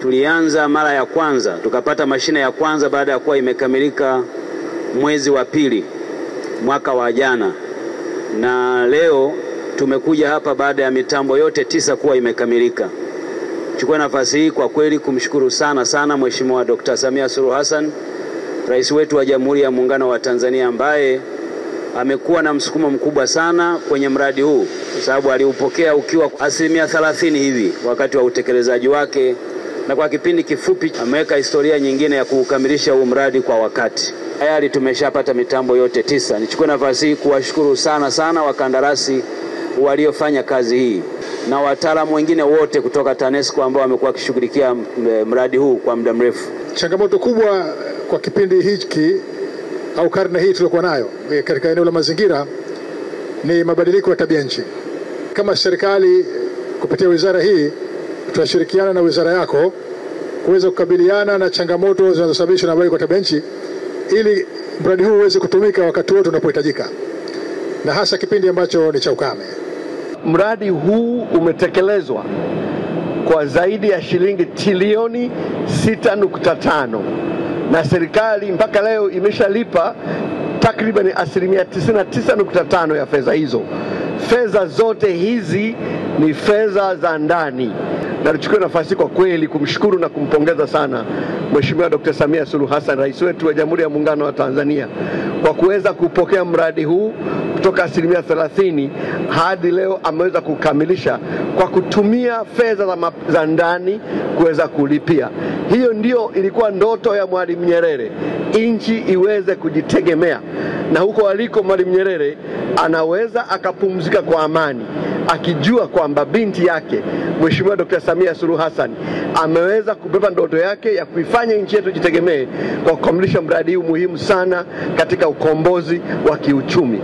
Tulianza mara ya kwanza, tukapata mashine ya kwanza baada ya kuwa imekamilika mwezi wa pili mwaka wa jana, na leo tumekuja hapa baada ya mitambo yote 9 kuwa imekamilika. Chukua nafasi hii kwa kweli kumshukuru sana Mheshimiwa Dr. Samia Suluhu Hassan, Rais wetu wa Jamhuri ya Muungano wa Tanzania, ambaye amekuwa na msukumo mkubwa sana kwenye mradi huu, kwa sababu aliupokea ukiwa 30% hivi wakati wa utekelezaji wake, na kwa kipindi kifupi ameweka historia nyingine ya kukamilisha huu mradi kwa wakati. Tayari tumeshapata mitambo yote 9. Nichukue nafasi hii kuwashukuru sana wakandarasi waliofanya kazi hii na wataalamu wengine wote kutoka TANESCO ambao wamekuwa wakishughulikia mradi huu kwa muda mrefu. Changamoto kubwa kwa kipindi hiki au karne hii tulikuwa nayo katika eneo la mazingira ni mabadiliko ya tabia nchi. Kama serikali kupitia wizara hii tutashirikiana na wizara yako kuweza kukabiliana na changamoto zinazosababishwa na mabadiliko ya tabia nchi ili mradi huu uweze kutumika wakati wote unapohitajika, na hasa kipindi ambacho ni cha ukame. Mradi huu umetekelezwa kwa zaidi ya shilingi trilioni 6.5 na serikali mpaka leo imeshalipa takriban 99.5% ya fedha hizo. Fedha zote hizi ni fedha za ndani. Na nichukue nafasi kwa kweli kumshukuru na kumpongeza sana Mheshimiwa Dr. Samia Suluhu Hassan, Rais wetu wa Jamhuri ya Muungano wa Tanzania, kwa kuweza kupokea mradi huu kutoka 30% hadi leo ameweza kukamilisha kwa kutumia fedha za ndani kuweza kulipia. Hiyo ndio ilikuwa ndoto ya Mwalimu Nyerere, nchi iweze kujitegemea, na huko aliko Mwalimu Nyerere anaweza akapumzika kwa amani akijua kwamba binti yake Mheshimiwa Dr. Samia Suluhu Hassan ameweza kubeba ndoto yake ya kuifanya nchi yetu jitegemee kwa kukamilisha mradi huu muhimu sana katika ukombozi wa kiuchumi.